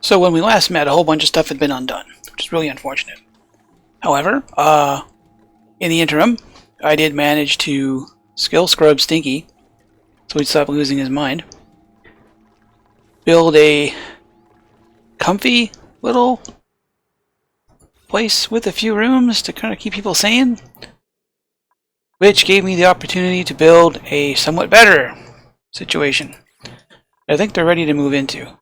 So when we last met, a whole bunch of stuff had been undone, which is really unfortunate. However, in the interim, I did manage to skill scrub Stinky, so he'd stop losing his mind. Build a comfy little place with a few rooms to kind of keep people sane, which gave me the opportunity to build a somewhat better situation I think they're ready to move into.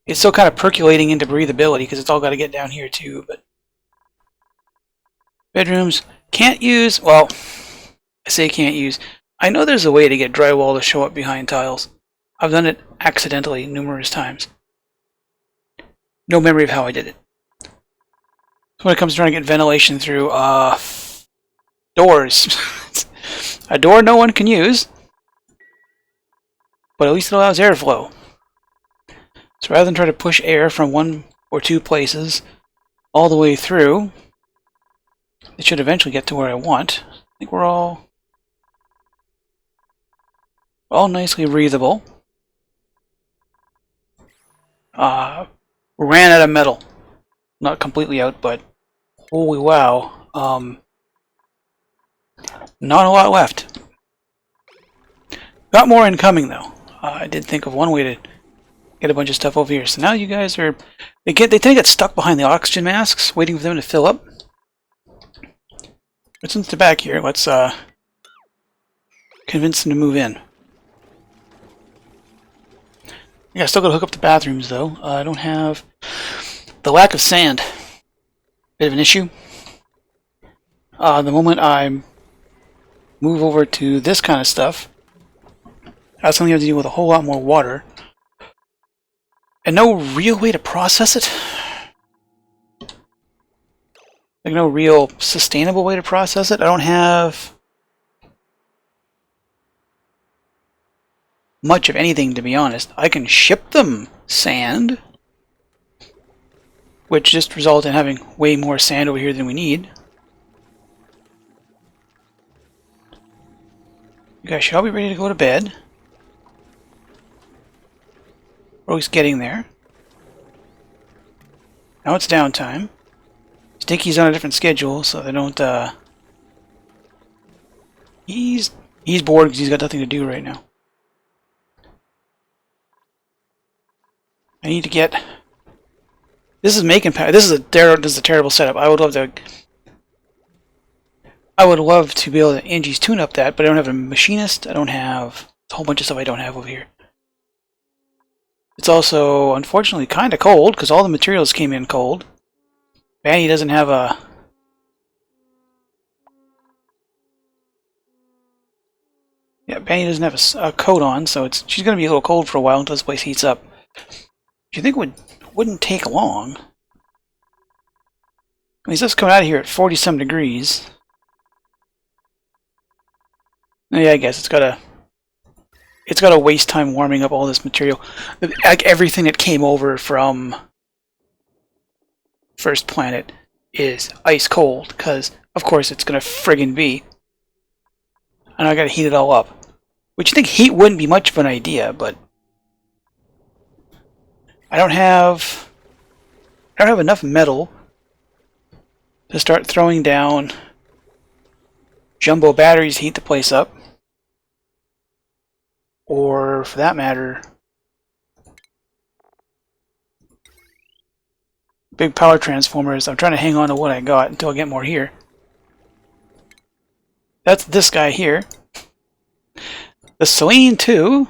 It's still kind of percolating into breathability because it's all got to get down here too, but bedrooms can't use, well, I say can't use. I know there's a way to get drywall to show up behind tiles. I've done it accidentally numerous times. No memory of how I did it. So when it comes to trying to get ventilation through, doors. A door no one can use, but at least it allows airflow. So rather than try to push air from one or two places all the way through, it should eventually get to where I want. I think we're all nicely breathable. Ran out of metal. Not completely out, but holy wow. Not a lot left. Got more incoming though. I did think of one way to get a bunch of stuff over here. So now you guys are... They tend to get stuck behind the oxygen masks, waiting for them to fill up. But since they're back here, let's convince them to move in. Yeah, I still gotta hook up the bathrooms though. I don't have... The lack of sand. Bit of an issue. The moment I move over to this kind of stuff, I suddenly have to deal with a whole lot more water. And no real way to process it. Like no real sustainable way to process it. I don't have much of anything, to be honest. I can ship them sand, which just results in having way more sand over here than we need. You guys should all be ready to go to bed. We're always getting there. Now it's downtime. Stinky's on a different schedule, so they don't, He's bored because he's got nothing to do right now. I need to get... This is making power. This is a terrible setup. I would love to be able to Angie's tune up that, but I don't have a machinist. I don't have a whole bunch of stuff I don't have over here. It's also, unfortunately, kind of cold, because all the materials came in cold. Vanny doesn't have a... Yeah, Vanny doesn't have a coat on, so she's going to be a little cold for a while until this place heats up. Which you think wouldn't take long. I mean, stuff's coming out of here at 40-some degrees. Yeah, I guess it's gotta waste time warming up all this material. Like everything that came over from First Planet is ice cold, because of course it's gonna friggin' be. And I gotta heat it all up. Which you think heat wouldn't be much of an idea, but I don't have enough metal to start throwing down jumbo batteries to heat the place up. Or, for that matter, big power transformers. I'm trying to hang on to what I got until I get more here. That's this guy here. The Selene 2,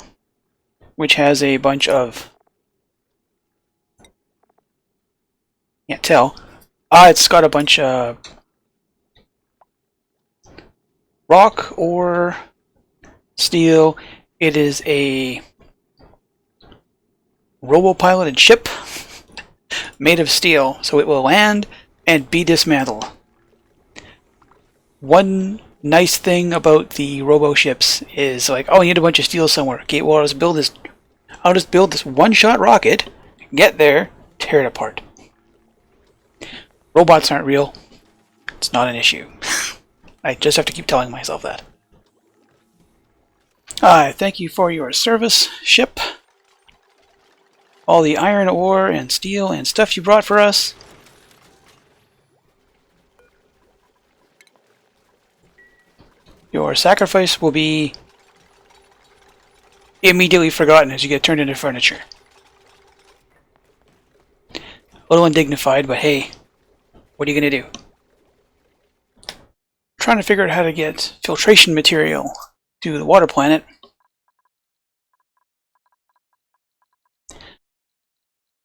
which has a bunch of... Can't tell. It's got a bunch of rock or steel. It is a robo-piloted ship made of steel, so it will land and be dismantled. One nice thing about the robo-ships is like, oh, you need a bunch of steel somewhere. Okay, well, I'll just build this one-shot rocket, get there, tear it apart. Robots aren't real. It's not an issue. I just have to keep telling myself that. I thank you for your service, ship. All the iron ore and steel and stuff you brought for us. Your sacrifice will be immediately forgotten as you get turned into furniture. A little undignified, but hey, what are you going to do? Trying to figure out how to get filtration material to the water planet.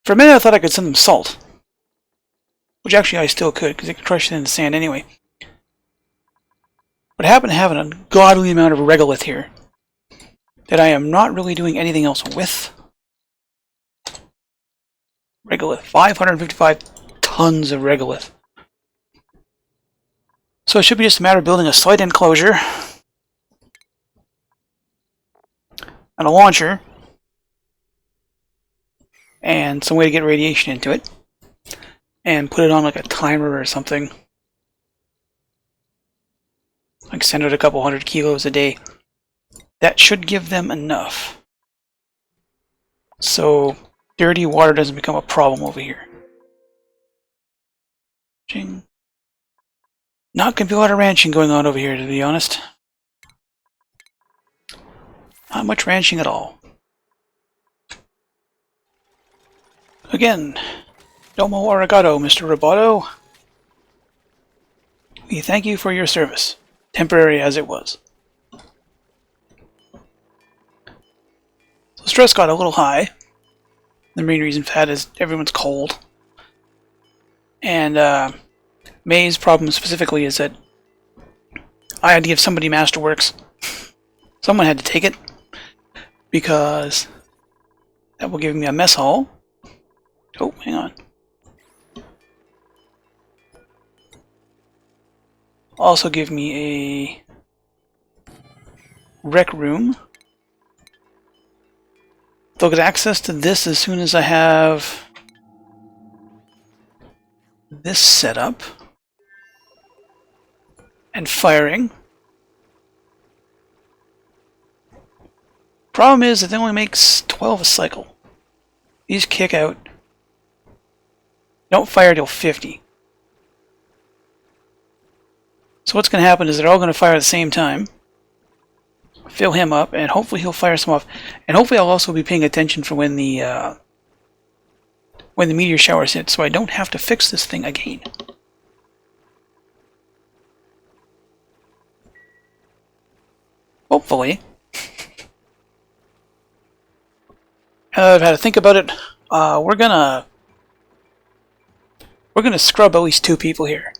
For a minute I thought I could send them salt. Which actually I still could, because it could crush it in the sand anyway. But I happen to have an ungodly amount of regolith here that I am not really doing anything else with. Regolith. 555 tons of regolith. So it should be just a matter of building a slight enclosure and a launcher and some way to get radiation into it and put it on like a timer or something. Like send out a couple 100 kilos a day. That should give them enough. So dirty water doesn't become a problem over here. Not gonna be a lot of ranching going on over here, to be honest. Not much ranching at all. Again, domo arigato, Mr. Roboto. We thank you for your service, temporary as it was. So stress got a little high. The main reason for that is everyone's cold. And May's problem specifically is that I had to give somebody Masterworks. Someone had to take it because that will give me a mess hall. Oh, hang on. Also give me a rec room. They'll get access to this as soon as I have this set up and firing. Problem is that it only makes 12 a cycle. These kick out. Don't fire till 50. So what's going to happen is they're all going to fire at the same time. Fill him up, and hopefully he'll fire some off. And hopefully I'll also be paying attention for when the meteor showers hit, so I don't have to fix this thing again. Hopefully. I've had to think about it. We're gonna scrub at least 2 people here.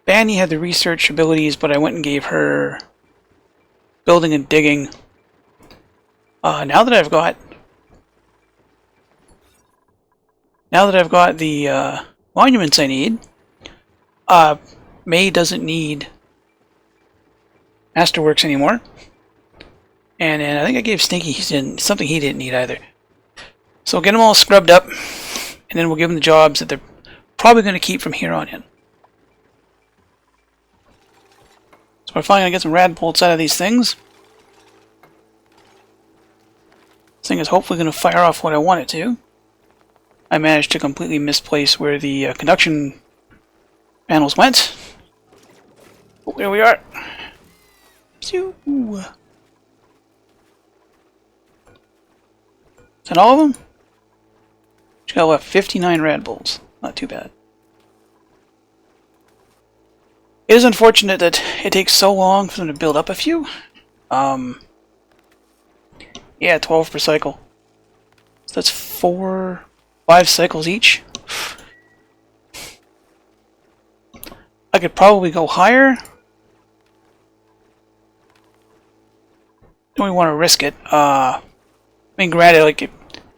Banny had the research abilities, but I went and gave her building and digging. Now that I've got the monuments I need, May doesn't need Masterworks anymore. And I think I gave Stinky something he didn't need either. So we'll get them all scrubbed up, and then we'll give them the jobs that they're probably going to keep from here on in. So we're finally going to get some rad bolts out of these things. This thing is hopefully going to fire off what I want it to. I managed to completely misplace where the conduction panels went. Oh, there we are. Is that all of them? Just got left 59 rad bolts. Not too bad. It is unfortunate that it takes so long for them to build up a few. Yeah, 12 per cycle. So that's 5 cycles each. I could probably go higher. Don't really want to risk it. I mean, granted, like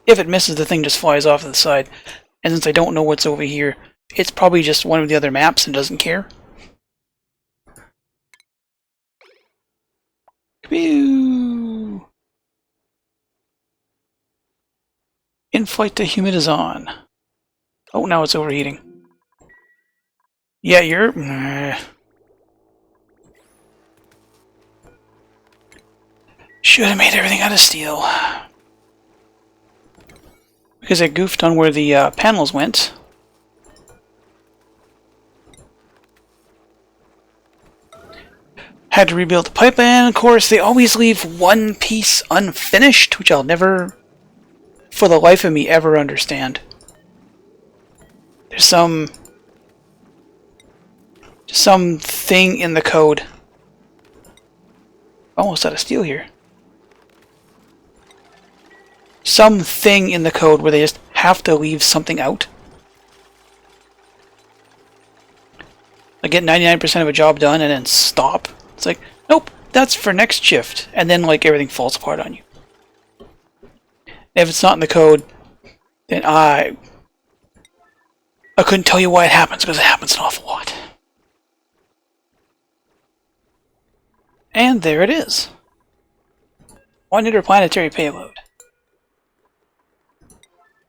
if it misses, the thing just flies off to the side. And since I don't know what's over here, it's probably just one of the other maps and doesn't care. Pew! In-flight to humidizon. Oh, now it's overheating. Yeah, you're... Should have made everything out of steel. Because I goofed on where the panels went. Had to rebuild the pipeline. Of course, they always leave one piece unfinished, which I'll never, for the life of me, ever understand. There's some thing in the code. Almost out of steel here. Something in the code where they just have to leave something out. Like get 99% of a job done and then stop. It's like, nope, that's for next shift. And then like everything falls apart on you. If it's not in the code, then I couldn't tell you why it happens, because it happens an awful lot. And there it is. One interplanetary payload.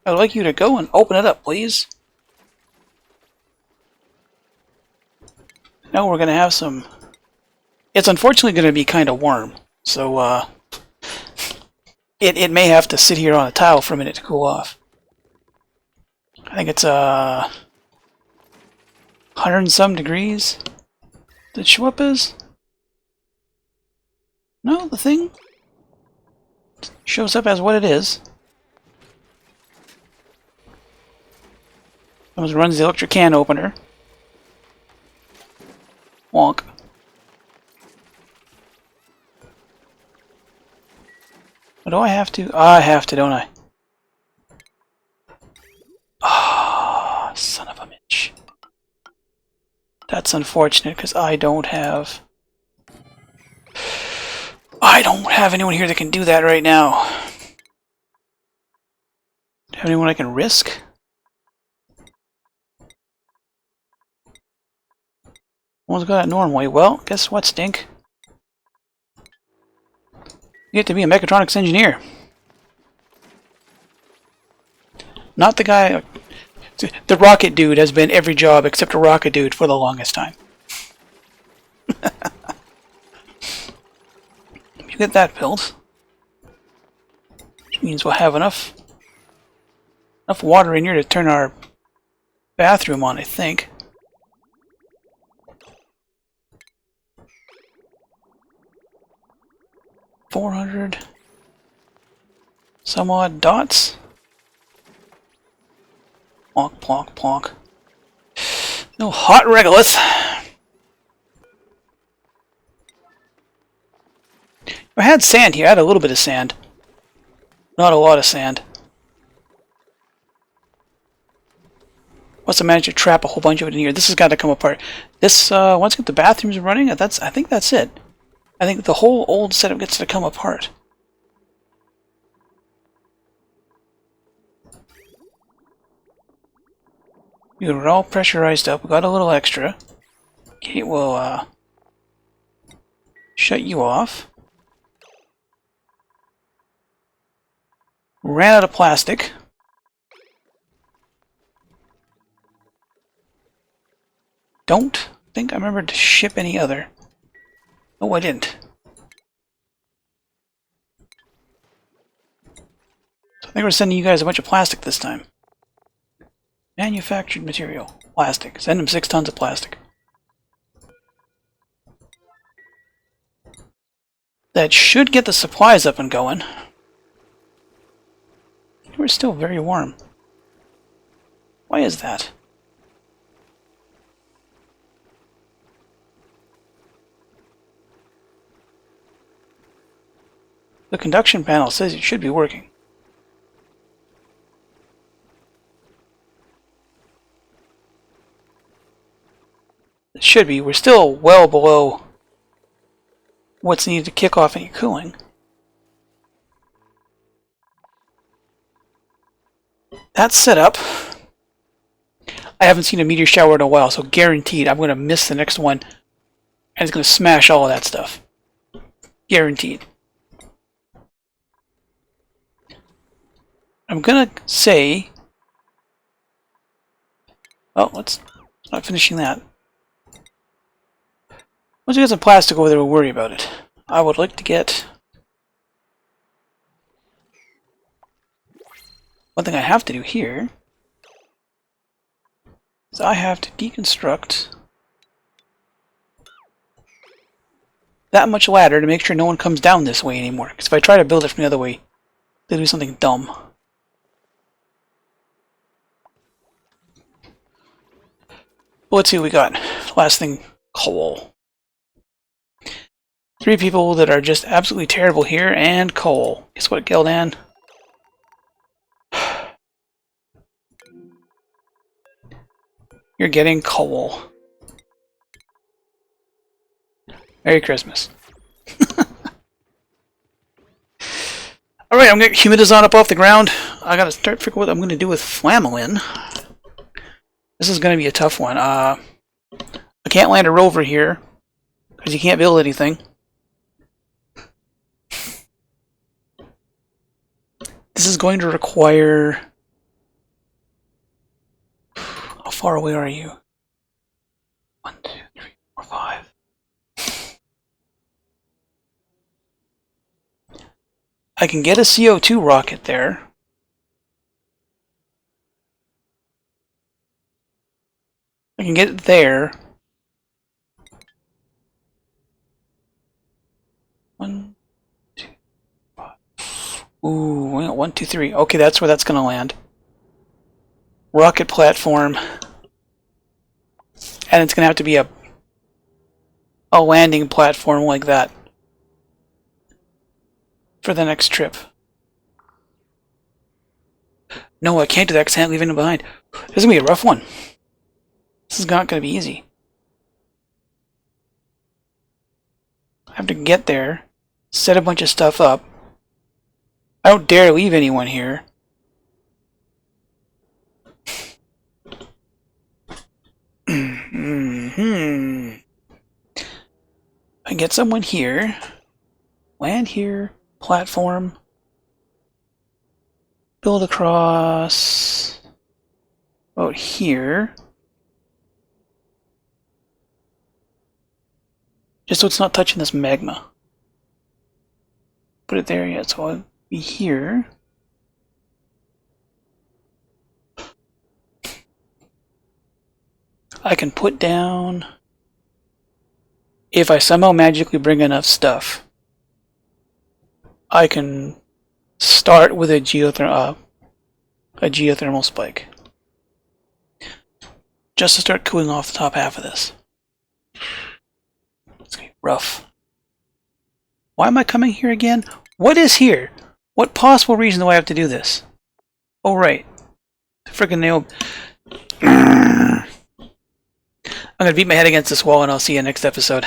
I would like you to go and open it up, please. Now we're going to have some... It's unfortunately going to be kind of warm, so it may have to sit here on a tile for a minute to cool off. I think it's 100 and some degrees. Did it show up as? No, the thing shows up as what it is. Someone runs the electric can opener. Wonk. But do I have to? I have to, don't I? Ah, oh, son of a bitch. That's unfortunate, because I don't have anyone here that can do that right now. Do you have anyone I can risk? One's got it normally. Well, guess what, Stink? You get to be a mechatronics engineer. Not the guy... The rocket dude has been every job except a rocket dude for the longest time. You get that built. Which means we'll have enough water in here to turn our bathroom on, I think. $400 some odd dots. Plonk, plonk, plonk. No hot regolith. I had sand here. I had a little bit of sand. Not a lot of sand. Must have managed to trap a whole bunch of it in here. This has got to come apart. This, once I get the bathrooms running, I think that's it. I think the whole old setup gets to come apart. We got it all pressurized up. We got a little extra. Okay, we'll shut you off. Ran out of plastic. Don't think I remembered to ship any other. Oh, I didn't. I think we're sending you guys a bunch of plastic this time. Manufactured material. Plastic. Send them 6 tons of plastic. That should get the supplies up and going. We're still very warm. Why is that? The conduction panel says it should be working. It should be. We're still well below what's needed to kick off any cooling. That's set up. I haven't seen a meteor shower in a while, so guaranteed I'm going to miss the next one, and it's going to smash all of that stuff. Guaranteed. I'm going to say... Oh, let's not finishing that. Once we get some plastic over there, we'll worry about it. I would like to get One thing I have to do here is I have to deconstruct that much ladder to make sure no one comes down this way anymore. Because if I try to build it from the other way, they'll do something dumb. But let's see what we got. Last thing, coal. 3 people that are just absolutely terrible here, and coal. Guess what, Gildan? You're getting coal. Merry Christmas. Alright, I'm going to get humidizon up off the ground. I gotta start figuring what I'm going to do with Flamelin. This is going to be a tough one. I can't land a rover here, because you can't build anything. This is going to require... How far away are you? 1, 2, 3, 4, 5. I can get a CO2 rocket there. I can get it there. 1, 2, 5. Ooh, 1, 2, 3. Okay, that's where that's going to land. Rocket platform. And it's going to have to be a landing platform like that for the next trip. No, I can't do that because I can't leave anyone behind. This is going to be a rough one. This is not going to be easy. I have to get there, set a bunch of stuff up. I don't dare leave anyone here. I get someone here, land here, platform, build across, about here, just so it's not touching this magma. Put it there, yeah, so I'll be here. I can put down, if I somehow magically bring enough stuff, I can start with a geothermal spike. Just to start cooling off the top half of this. It's gonna be rough. Why am I coming here again? What is here? What possible reason do I have to do this? Oh, right. Freaking nailed. I'm gonna beat my head against this wall and I'll see you next episode.